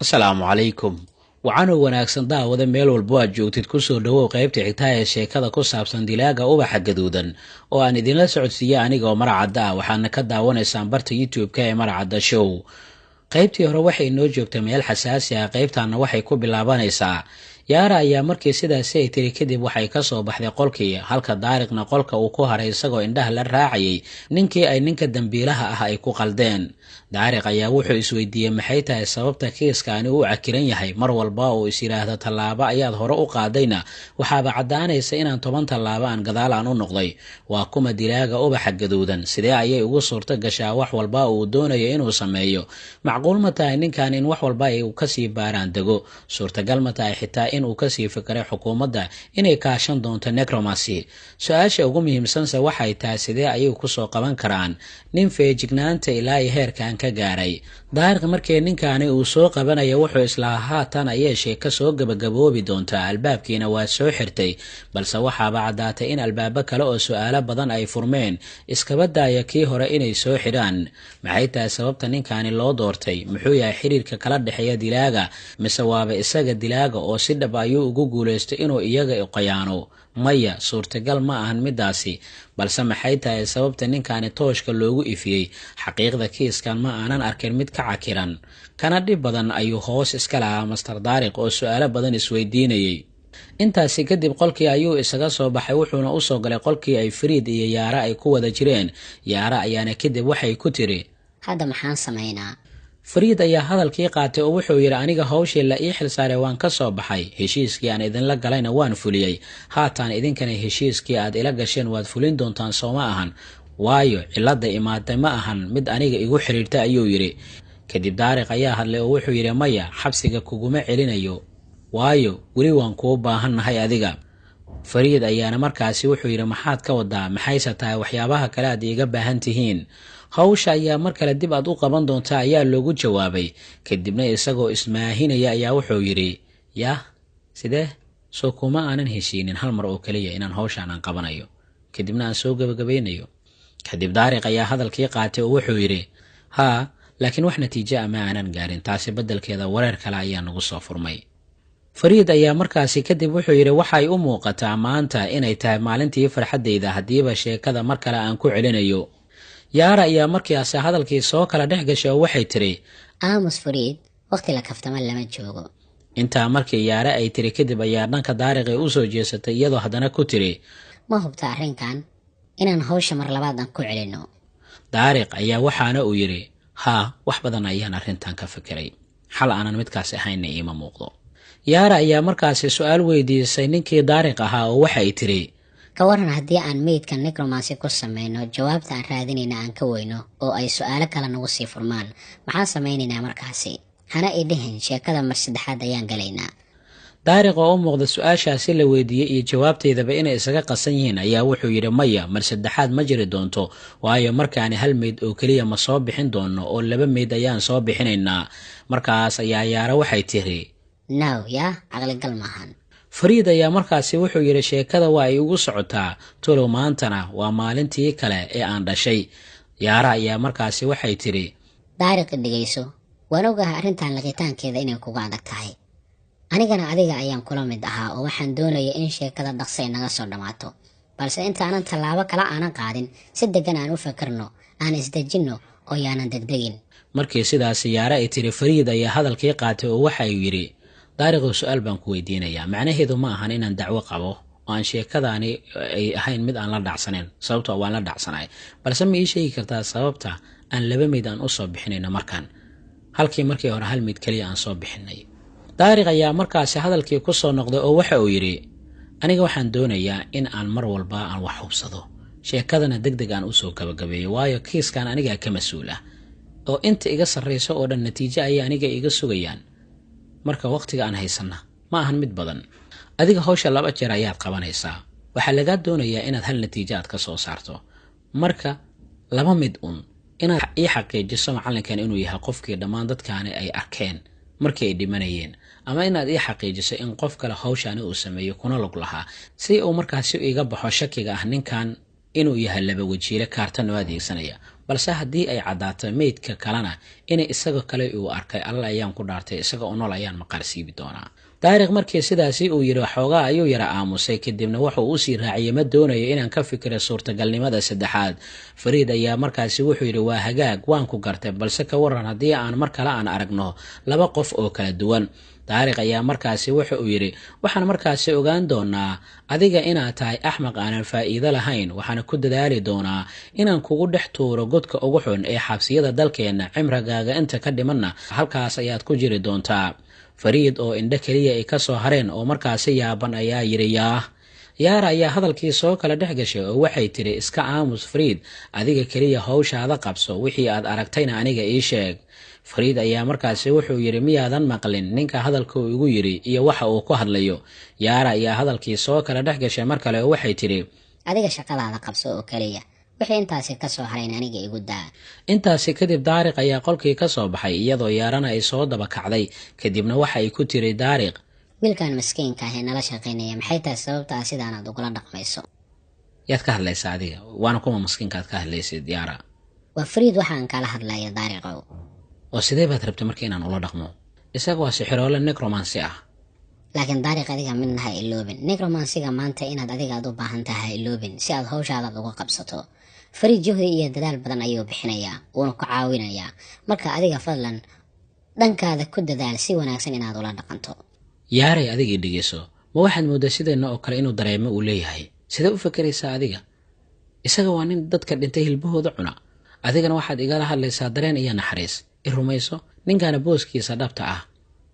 asalaamu calaykum. waxaanu wanaagsan daawada meel walbo aad joogtid kusoo dhawow qaybta xigtaa ee sheekada ku saabsan dilaaga ubaxa gaduudan oo aan idinla socodsiiya anigoo maracadda ah. waxaadna ka daawanaysaan barta youtube-ka ee maracadda show. qaybtii hore waxay inoo joogtay meel xasaasi ah. qaybtaana waxay ku bilaabanaysaa yaara ayaa markii sidaasi ay tiri kadib waxay kasoo baxday qolkii, halka daariqna qolka uu ku haray isagoo indhaha la raacayay ninkii ay ninka dambiilaha ah ay ku qaldeen. daariq ayaa wuxuu isweydiiyey maxay tahay sababta kiiskaani uu cakiran yahay. mar walba uu is yidhaahdo tallaabo ayaad hore u qaadayna waxaaba caddaanaysa inaan 10 tallaabo aan gadaal aan u noqday. waa kuma dilaaga ubaxa gaduudan? sidee ayay ugu suurto gashaa wax walba uu doonayo inuu sameeyo? macquul ma tahay ninkan in wax walba ay kasii baaraan dego? suurtagal ma tahay xitaa inuu kasii fikiray xukuumadda inay kaashan doonto necromancy? su-aasha ugu muhiimsanse waxay tahay sidee ayay kusoo qaban karaan nin feejignaanta ilaa iyo heerkan ka gaaray? daariq markii ninkaani uu soo qabanaya wuxuu islahaa haatan ayay sheeko soo gabagaboobi doontaa. albaabkiina waa soo xirtay, balse waxaaba caddaatay in albaabo kale oo su-aalo badan ay furmeen, iskaba daaya kii hore inay soo xidhaan. maxay tahay sababta ninkaani loo doortay? muxuu yahay xiriirka kala dhexeeya dilaaga? mise waaba isaga dilaaga oo si dhab ayuu ugu guulaystay inuu iyaga qayaano? maya, suurtagal ma ahan midaasi. balse maxay tahay sababta ninkaani tooshka loogu ifiyey? xaqiiqda kiiskan ma aanan arkin mid ka cakiran kana dhib badan ayuu hoos iska lahaa master daariq oo su-aalo badan isweydiinayay. intaasi kadib qolkii ayuu isaga soo baxay, wuxuuna usoo galay qolkii ay fariid iyo yaara ay ku wada jireen. yaara ayaana kadib waxay ku tiri, hadda maxaan samaynaa? fariid ayaa hadalkii qaatay oo wuxuu yidhi, aniga hawshii la ii xilsaaray waan ka soo baxay, heshiiskii aan idinla galayna waan fuliyey. haatan idinkana heshiiskii aad ila gasheen waad fulin doontaan soo ma ahan? waayo cilada imaatay ma ahan mid aniga igu xiriirta ayuu yidhi. kadib daariq ayaa hadlay oo wuxuu yidhi, maya, xabsiga kuguma celinayo, waayo weli waan kuu baahannahay adiga. fariid ayaana markaasi wuxuu yidhi, maxaad ka wadaa? maxayse tahay waxyaabaha kale aad iiga baahan tihiin? hawsha ayaa mar kale dib aad u qaban doontaa ayaa loogu jawaabay. kadibna isagoo ismaahinaya ayaa wuxuu yidhi, yah, sidee? soo kuma aanan heshiinin hal mar oo keliya inaan hawshaan aan qabanayo kadibna aan soo gabagabaynayo? kadib daariq ayaa hadalkii qaatay oo wuxuu yidhi, haa, laakiin wax natiijo ama aanan gaarin. taasi beddelkeeda wareer kale ayaa nagu soo furmay. fariid ayaa markaasi kadib wuxuu yidhi, waxay u muuqataa maanta inay tahay maalintii farxaddayda haddiiba sheekada mar kale aan ku celinayo. yaara ayaa markaasi hadalkii soo kala dhex gashay oo waxay tiri, aamus fariid, waqti la kaftama lama joogo. intaa markii yaare ay tiri kadib ayaa dhanka daariqii usoo jeesatay iyadoo haddana ku tiri, ma hubta arrinkan inaan hawsha mar labaad aan ku celino? daariq ayaa waxaana uu yidhi, haa, wax badan ayaan arrintan ka fikiray, xal aanan midkaasi ahaynna iima muuqdo. yaara ayaa markaasi su-aal weydiisay ninkii daariq ahaa oo waxay tiri, ka waran haddii aan meydka necromancy ku samayno, jawaabta aan raadinayna aan ka weyno oo ay su-aalo kale nagu sii furmaan, maxaan samaynaynaa markaasi? hana ii dhihin sheekada mar saddexaad ayaan galaynaa. daariq oo u muuqda su-aashaasi la weydiiyey iyo jawaabteedaba inay isaga qasan yihiin ayaa wuxuu yidhi, maya, mar saddexaad ma jiri doonto, waayo markaani hal meyd oo keliya ma soo bixin doono oo 2 meyd ayaan soo bixinaynaa. markaas ayaa yaara waxay tiri, now yaa caqligal maahan. fariid ayaa markaasi wuxuu yidhi, sheekada waa ay ugu socotaa tolow, maantana waa maalintii kale ee aan dhashay. yaara ayaa markaasi waxay tiri, daariqi dhegayso, waan ogahay arrintan laqitaankeeda inay kugu adag tahay. anigana adiga ayaan kula mid ahaa oo waxaan doonaya in sheekada dhaqsay naga soo dhammaato, balse intaanan tallaabo kale aanan qaadin si degan aan u fakirno, aan isdejinno oo yaanan degdegin. markii sidaasi yaara ay tiri, fariid ayaa hadalkii qaatay oo waxa uu yidhi, daariqow, su-aal baan ku weydiinayaa. macnaheedu ma ahan inaan dacwo qabo oo aan sheekadaani ay ahayn mid aan la dhacsanayn, sababtoo waan la dhacsanahay, balse ma ii sheegi kartaa sababta aan 2 meyd aan usoo bixinayno markaan, halkii markii hore hal meyd keliya aan soo bixinay? daariq ayaa markaasi hadalkii ku soo noqday oo waxa uu yidhi, aniga waxaan doonayaa in aan mar walba aan wax hubsado, sheekadana deg deg aan usoo gabagabeeyo, waayo kiiskan anigaa ka mas-uula oo inta iga sarrayso oo dhan natiijo ayay aniga iga sugayaan. marka waqtiga aan haysanna ma ahan mid badan. adiga hawsha 2 jeer ayaad qabanaysaa, waxaa lagaa doonayaa inaad hal natiijo aad ka soo saarto. marka 2 mid inaad ii xaqiijiso macallinkan inuu yahay qofkii dhammaan dadkaani ay arkeen markii ay dhimanayeen, ama inaad ii xaqiijiso in qof kale hawshaani uu sameeyo kuna lug lahaa, si uu markaasi iga baxo shakiga ah ninkan inuu yahay 2 wajiile kaartan oo adeegsanaya. balse haddii ay caddaato meydka kalena inay isaga kale uu arkay alla ayaan ku dhaartay isaga oo nool ayaan maqaar siibi doonaa. daariq markii sidaasi uu yidhi xoogaa ayuu yara aamusay, kadibna wuxuu usii raaciyey ma doonayo inaan ka fikiro suurtagalnimada saddexaad. fariid ayaa markaasi wuxuu yidhi waa hagaag, waan ku gartay, balse ka waran haddii aan mar kale aan aragno laba qof oo kala duwan. daariq ayaa markaasi wuxa uu yidhi waxaan markaasi ogaan doonaa adiga inaad tahay axmaq aanan faa'iido lahayn, waxaana ku dadaali doonaa inaan kugu dhex tuuro godka ugu xun ee xabsiyada dalkeenna, cimrigaaga inta ka dhimanna halkaas ayaad ku jiri doontaa. fariid oo indho keliya ay ka soo hareen oo markaasi yaaban ayaa yidhi yaara ayaa hadalkii soo kala dhex gashay oo waxay tidhi iska aamus fariid, adiga keliya hawshaada qabso, wixii aad aragtayna aniga ii sheeg. fariid ayaa markaasi wuxuu yidhi miyaadan maqlin ninka hadalka uu igu yidhi iyo waxa uu ku hadlayo. yaara ayaa hadalkii soo kala dhex gashay mar kale oo waxay tidhi adiga shaqadaada qabso oo keliya, wixii intaasi ka soo harayn aniga igu daa. intaasi kadib daariq ayaa qolkii ka soo baxay iyadoo yaarana ay soo daba kacday, kadibna waxa ay ku tiri daariq wiilkan maskiinka ah ee nala shaqaynaya maxay tahay sababta ah sidaanaad ugula dhaqmayso? yaad ka hadlaysaa adiga? waana kuma maskiinkaad ka hadlaysid yaara? waa fariid waxaan kala hadlaya daariqow. oo sidee baad rabtay marka inaan ula dhaqmo? isaga waa sixiroole necromancy ah. laakiin daariq adiga midna ha iloobin, necromancyga maanta inaad adigaad u baahan tahay ha iloobin si aad hawshaadaad uga qabsato. fariid juhdi iyo dadaal badan ayuu bixinayaa, wuuna ku caawinayaa, marka adiga fadlan dhankaada ku dadaal si wanaagsan inaad ula dhaqanto. yaaray adigii dhegeyso, ma waxaad mooddaa sideenna oo kale inuu dareemo uu leeyahay? sidee u fakeraysaa adiga? isaga waa nin dadka dhintay hilbahooda cuna, adigana waxaad igala hadlaysaa dareen iyo naxariis. i rumayso, ninkaana booskiisa dhabta ah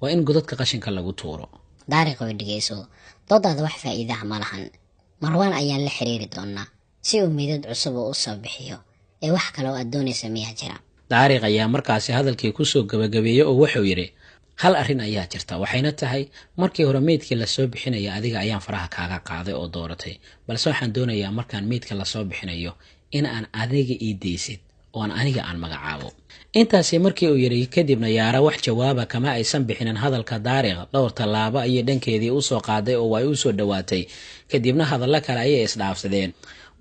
waa in godadka qashinka lagu tuuro. daariq oo dhegeyso, doodaada wax faa'iidaha ma lahan. marwaan ayaan la xiriiri doonaa si uu meydad cusub oo u soo bixiyo, ee wax kale oo aad doonaysa miyaa jira? daariq ayaa markaasi hadalkii kusoo gabagabeeyey oo wuxuu yidhi hal arrin ayaa jirta, waxayna tahay markii hore meydkii lasoo bixinaya adiga ayaan faraha kaaga qaaday oo dooratay, balse waxaan doonayaa markaan meydka lasoo bixinayo in aan adiga ii daysid oon aniga aan magacaabo. intaasi markii uu yidhi kadibna yaara wax jawaaba kama aysan bixinin hadalka daariq. dhowr tallaabo ayay dhankeedii usoo qaaday oo ay u soo dhowaatay, kadibna hadallo kale ayay isdhaafsadeen.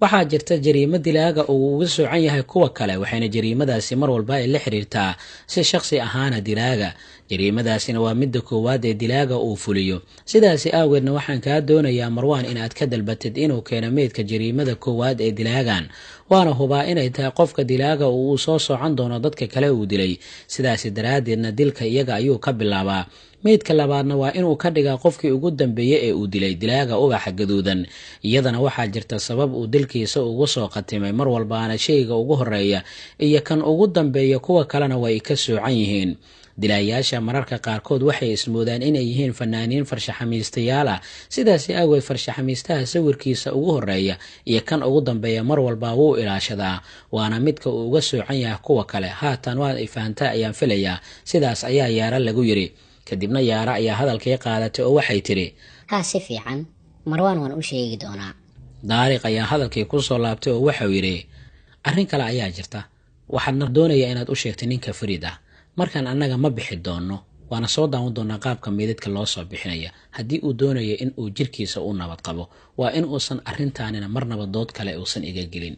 waxaa jirta jariimo dilaaga uu uga soocan yahay kuwa kale, waxayna jariimadaasi mar walba ay la xiriirtaa si shakhsi ahaana dilaaga. jariimadaasina waa midda koowaad ee dilaaga uu fuliyo. sidaasi awgeedna waxaan kaa doonayaa marwaan inaad ka dalbatid inuu keeno meydka jariimada koowaad ee dilaagan, waana hubaa inay tahay qofka dilaaga uu soo soocan doono dadka kale uu dilay. sidaasi daraaddeedna dilka iyaga ayuu ka bilaabaa. meydka labaadna waa inuu ka dhigaa qofkii ugu dambeeyey ee uu dilay dilaaga ubaxa gaduudan. iyadana waxaa jirta sabab uu dilkiisa ugu soo qatimay, mar walbaana shayga ugu horeeya iyo kan ugu dambeeya kuwa kalena way ka soocan yihiin. dilaayaasha mararka qaarkood waxay ismoodaan inay yihiin fanaaniin farshaxamiistayaal ah, sidaasi awgeed farshaxamiistaha sawirkiisa ugu horeeya iyo kan ugu dambeeya mar walba wuu ilaashadaa, waana midka uu uga soocan yahay kuwa kale. haatan waad ay fahantaa ayaan filayaa. sidaas ayaa yaara lagu yidhi. kadibna yaara ayaa hadalkii qaadatay oo waxay tidhi haa si fiican, marwaan waan u sheegi doonaa. daariq ayaa hadalkii ku soo laabtay oo waxau yidhi arrin kale ayaa jirta, waxaadna doonayaa inaad u sheegtay ninka fariid ah. markaan annaga ma bixi doonno, waana soo daawan doonaa qaabka meydadka loo soo bixinaya. haddii uu doonayo in uu jirkiisa u nabad qabo, waa in uusan arrintaanina marnaba dood kale uusan iga gelin.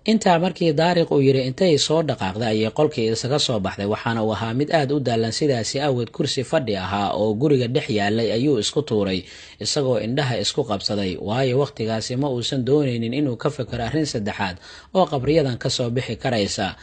intaa markii daariq uu yidhi intay soo dhaqaaqday ayay qolkii isaga soo baxday, waxaana uu ahaa mid aad u daalan. sidaasi awgeed kursi fadhi ahaa oo guriga dhex yaalay ayuu isku tuuray isagoo indhaha isku qabsaday, waayo wakhtigaasi ma uusan doonaynin inuu ka fikiro arrin saddexaad oo qabriyadan ka soo bixi karaysa.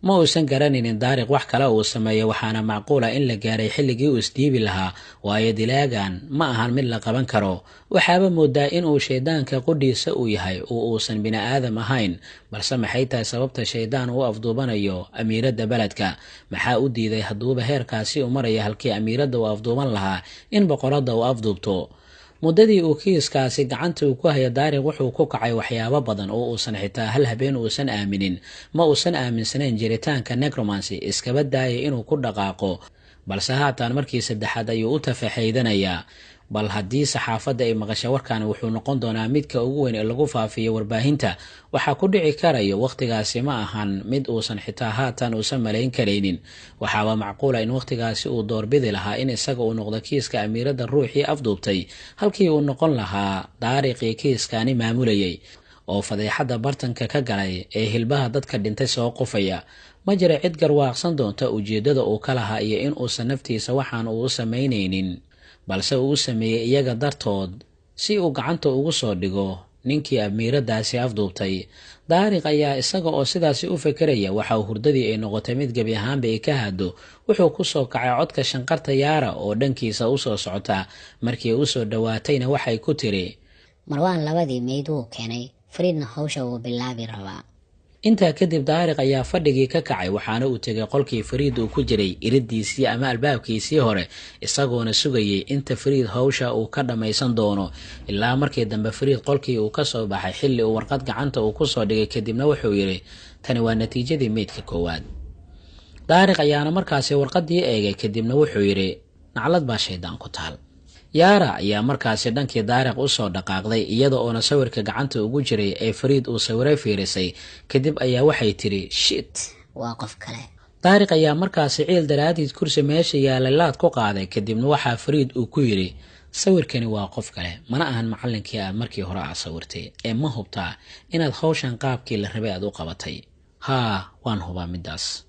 ma uusan garanaynin daariq wax kale uu sameeyo, waxaana macquula in la gaaray xilligii uu isdiibi lahaa, waayo dilaagan ma ahan mid la qaban karo. waxaaba moodaa inuu shaydaanka qudhiisa uu yahay uusan bini aadam ahayn. balse maxay tahay sababta shaydaan uu afduubanayo amiiradda beledka? maxaa u diiday hadduuba heerkaasi u maraya halkii amiiradda uu afduuban lahaa in boqoradda uu afduubto? muddadii uu kiiskaasi gacanta uu ku haya daariq wuxuu ku kacay waxyaabo badan oo uusan xitaa hal habeen uusan aaminin. ma uusan aaminsanayn jiritaanka necromancy, iskaba daayay inuu ku dhaqaaqo, balse haatan markii saddexaad ayuu u tafaxaydanayaa. bal haddii saxaafadda ay maqasha warkan wuxuu noqon doonaa midka ugu weyn ee lagu faafiyo warbaahinta. waxaa ku dhici karayo wakhtigaasi ma ahan mid uusan xitaa haatan uusan malayn karaynin. waxaaba macquula in wakhtigaasi uu doorbidi lahaa in isaga uu noqdo kiiska amiiradda ruuxii afduubtay halkii uu noqon lahaa daariqii kiiskani maamulayay. oo fadeexadda bartanka ka galay ee hilbaha dadka dhintay soo qufaya. ma jira cid garwaaqsan doonta ujeeddada uu ka lahaa iyo in uusan naftiisa waxaan uu u samaynaynin, balse uu u sameeyey iyaga dartood si uu gacanta ugu soo dhigo ninkii amiiradaasi afduubtay. daariq ayaa isaga oo sidaasi u fekeraya waxa hurdadii ay noqotay mid gebi ahaanba ay ka hado. wuxuu ku soo kacay codka shanqarta Yaara oo dhankiisa u soo socota. markii uu soo dhawaatayna waxay ku tiri, Marwaan labadii meyd wuu keenay, Fariidna hawsha wuu bilaabi rabaa. intaa kadib daariq ayaa fadhigii ka kacay waxaana uu tegay qolkii Fariid uu ku jiray iridiisii ama albaabkiisii hore, isagoona sugayay inta Fariid hawsha uu ka dhamaysan doono. ilaa markii dambe Fariid qolkii uu ka soo baxay xilli uu warqad gacanta uu ku soo dhigay, kadibna wuxuu yidhi, tani waa natiijadii meydka koowaad. daariq ayaana markaasi warqadii eegay, kadibna wuxuu yidhi, naclad baa shaydaan ku taal. Yaara ayaa markaasi dhankii daariq u soo dhaqaaqday iyada oona sawirka gacanta ugu jiray ee Fariid uu sawiray fiirisay. kadib ayaa waxay tiri, shit, waa qof kale. daariq ayaa markaasi ciil daraadiid kursi meesha yaalay laad ku qaaday. kadibna waxaa Fariid uu ku yidhi, sawirkani waa qof kale, mana ahan macallinkii aad markii hore aad sawirtay, ee ma hubtaa inaad hawshan qaabkii la rabay aad u qabatay? haa, waan hubaa midaas.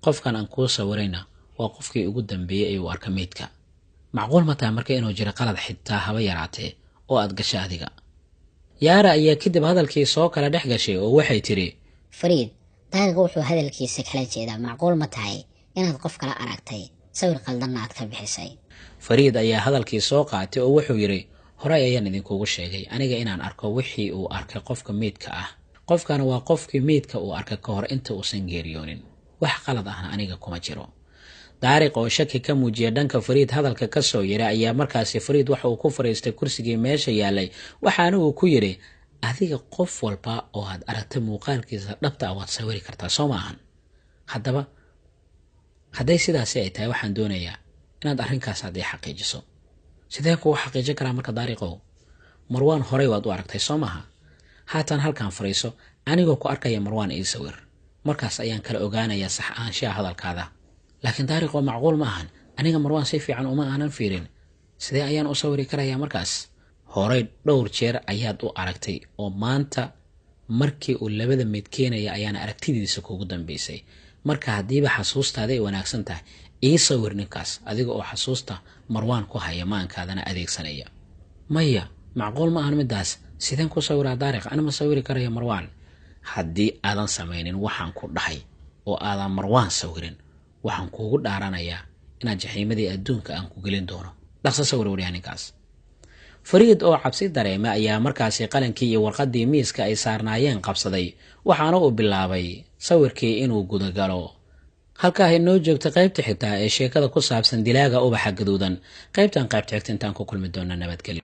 qofkan aan kuu sawirayna waa qofkii ugu dambeeyey ee uu arka meydka. macquul ma tahay marka inuu jiro qalad xitaa haba yaraatee oo aad gashay adiga? Yaara ayaa kadib hadalkii soo kala dhex gashay oo waxay tiri, Fariid, daariq wuxuu hadalkiisa kala jeedaa. macquul ma tahay inaad qof kala aragtay, sawir qaldanna aad ka bixisay? Fariid ayaa hadalkii soo qaatay oo wuxuu yidhi, horey ayaan idinkugu sheegay aniga inaan arko wixii uu arkay qofka meydka ah. qofkana waa qofkii meydka uu arkay ka hor inta uusan geeriyoonin. wax qalad ahna aniga kuma jiro. daariq oo shaki ka muujiyay dhanka Fariid hadalka ka soo yiri ayaa markaasi Fariid waxa uu ku fariistay kursigii meesha yaalay, waxaana uu ku yiri, adiga qof walba oo aad aragtay muuqaalkiisa dhabta ah waad sawiri kartaa, soo maahan? haddaba hadday sidaasi ay tahay, waxaan doonayaa inaad arrinkaas aad ii xaqiijiso. sidee kugu xaqiijin karaa marka daariqow? Marwaan horey waad u aragtay, soo maaha? haatan halkaan fariiso, anigoo ku arkaya Marwaan ii sawir. markaas ayaan kala ogaanayaa sax ahaanshaha hadalkaada. laakiin daariq oo macquul ma ahan, aniga Marwaan si fiican uma aanan fiirin. sidee ayaan u sawiri karayaa markaas? horey dhowr jeer ayaad u aragtay oo maanta markii uu labada meyd keenaya ayaan aragtidiisa kugu dambeysay. marka haddiiba xasuustaada ay wanaagsan tahay, ii sawir ninkaas adiga oo xasuusta Marwaan ku haya maankaadana adeegsanaya. maya, macquul ma ahan midaas. sideen ku sawiraa daariq? ana ma sawiri karaya Marwaan. haddii aadan samaynin waxaan ku dhahay oo aadan Marwaan sawirin, waxaan kuugu dhaaranayaa inaad jaxiimadii adduunka aan ku gelin doono. dhaqso sawir wariyaa ninkaas. Fariid oo cabsi dareema ayaa markaasi qalankii iyo warqadii miiska ay saarnaayeen qabsaday, waxaana uu bilaabay sawirkii inuu gudagalo. halkaa inoo joogta qaybta xitaa ee sheekada ku saabsan dilaaga ubaxa gaduudan. qaybtan qaybta xigta intaan ku kulmi doona nabadgelyo.